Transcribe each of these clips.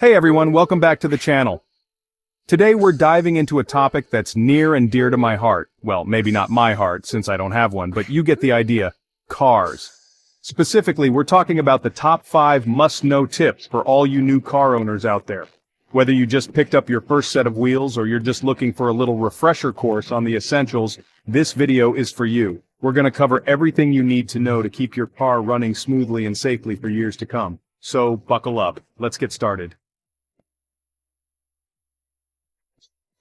Hey everyone, welcome back to the channel. Today we're diving into a topic that's near and dear to my heart. Well, maybe not my heart, since I don't have one, but you get the idea. Cars. Specifically, we're talking about the top 5 must-know tips for all you new car owners out there. Whether you just picked up your first set of wheels or you're just looking for a little refresher course on the essentials, this video is for you. We're going to cover everything you need to know to keep your car running smoothly and safely for years to come. So, buckle up. Let's get started.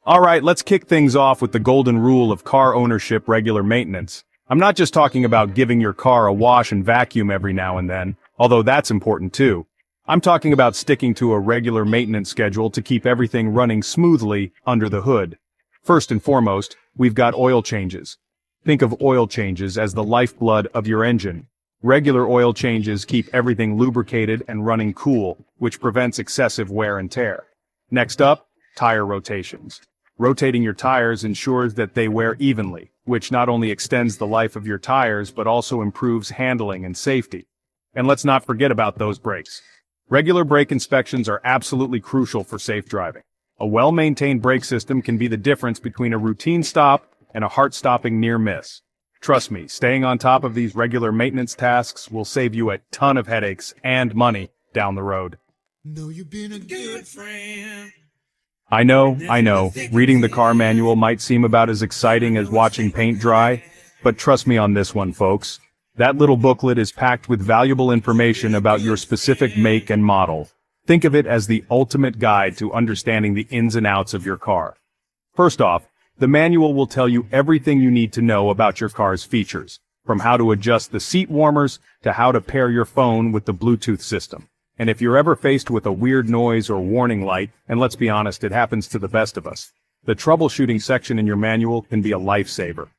Alright, let's kick things off with the golden rule of car ownership regular maintenance. I'm not just talking about giving your car a wash and vacuum every now and then, although that's important too. I'm talking about sticking to a regular maintenance schedule to keep everything running smoothly under the hood. First and foremost, we've got oil changes. Think of oil changes as the lifeblood of your engine. Regular oil changes keep everything lubricated and running cool, which prevents excessive wear and tear. Next up, tire rotations. Rotating your tires ensures that they wear evenly, which not only extends the life of your tires but also improves handling and safety. And let's not forget about those brakes. Regular brake inspections are absolutely crucial for safe driving. A well-maintained brake system can be the difference between a routine stop and a heart-stopping near miss. Trust me, staying on top of these regular maintenance tasks will save you a ton of headaches and money down the road. Know you've been a good friend. I know, reading the car manual might seem about as exciting as watching paint dry, but trust me on this one, folks. That little booklet is packed with valuable information about your specific make and model. Think of it as the ultimate guide to understanding the ins and outs of your car. First off, the manual will tell you everything you need to know about your car's features, from how to adjust the seat warmers to how to pair your phone with the Bluetooth system. And if you're ever faced with a weird noise or warning light, and let's be honest, it happens to the best of us, the troubleshooting section in your manual can be a lifesaver.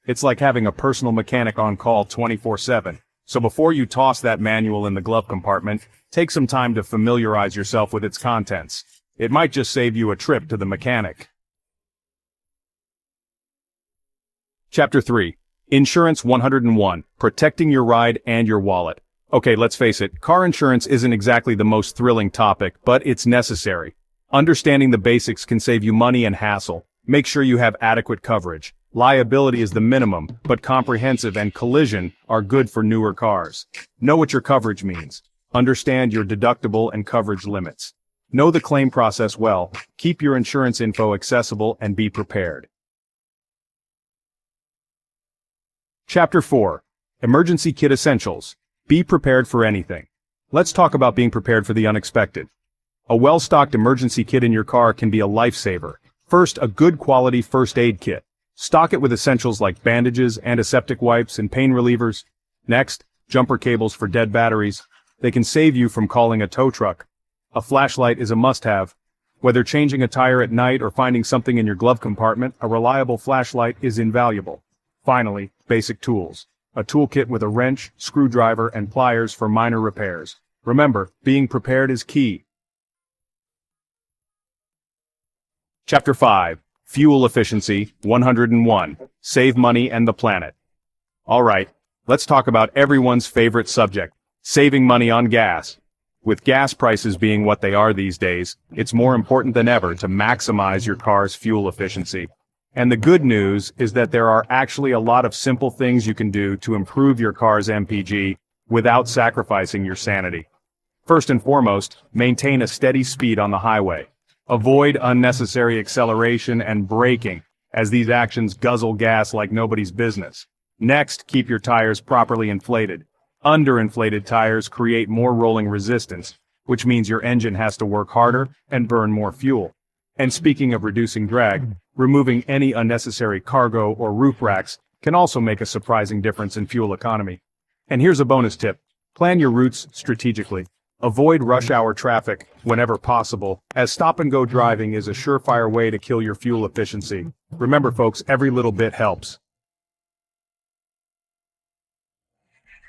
It's like having a personal mechanic on call 24/7. So before you toss that manual in the glove compartment, take some time to familiarize yourself with its contents. It might just save you a trip to the mechanic. Chapter 3. Insurance 101. Protecting your ride and your wallet. Okay, let's face it, car insurance isn't exactly the most thrilling topic, but it's necessary. Understanding the basics can save you money and hassle. Make sure you have adequate coverage. Liability is the minimum, but comprehensive and collision are good for newer cars. Know what your coverage means. Understand your deductible and coverage limits. Know the claim process well. Keep your insurance info accessible and be prepared. Chapter 4. Emergency Kit Essentials. Be prepared for anything. Let's talk about being prepared for the unexpected. A well-stocked emergency kit in your car can be a lifesaver. First, a good quality first aid kit. Stock it with essentials like bandages, antiseptic wipes, and pain relievers. Next, jumper cables for dead batteries. They can save you from calling a tow truck. A flashlight is a must-have. Whether changing a tire at night or finding something in your glove compartment, a reliable flashlight is invaluable. Finally, basic tools. A toolkit with a wrench, screwdriver, and pliers for minor repairs. Remember, being prepared is key. Chapter 5. Fuel Efficiency 101. Save money and the planet. Alright, let's talk about everyone's favorite subject, saving money on gas. With gas prices being what they are these days, it's more important than ever to maximize your car's fuel efficiency. And the good news is that there are actually a lot of simple things you can do to improve your car's MPG without sacrificing your sanity. First and foremost, maintain a steady speed on the highway. Avoid unnecessary acceleration and braking, as these actions guzzle gas like nobody's business. Next, keep your tires properly inflated. Underinflated tires create more rolling resistance, which means your engine has to work harder and burn more fuel. And speaking of reducing drag, removing any unnecessary cargo or roof racks can also make a surprising difference in fuel economy. And here's a bonus tip. Plan your routes strategically. Avoid rush hour traffic whenever possible, as stop-and-go driving is a surefire way to kill your fuel efficiency. Remember folks, every little bit helps.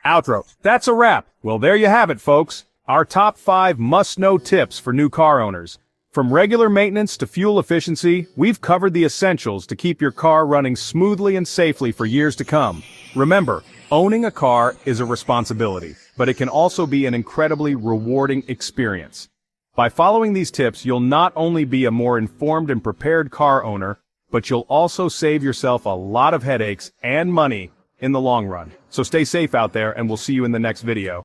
Outro. That's a wrap. Well, there you have it, folks. Our top 5 must-know tips for new car owners. From regular maintenance to fuel efficiency, we've covered the essentials to keep your car running smoothly and safely for years to come. Remember, owning a car is a responsibility, but it can also be an incredibly rewarding experience. By following these tips, you'll not only be a more informed and prepared car owner, but you'll also save yourself a lot of headaches and money in the long run. So stay safe out there, and we'll see you in the next video.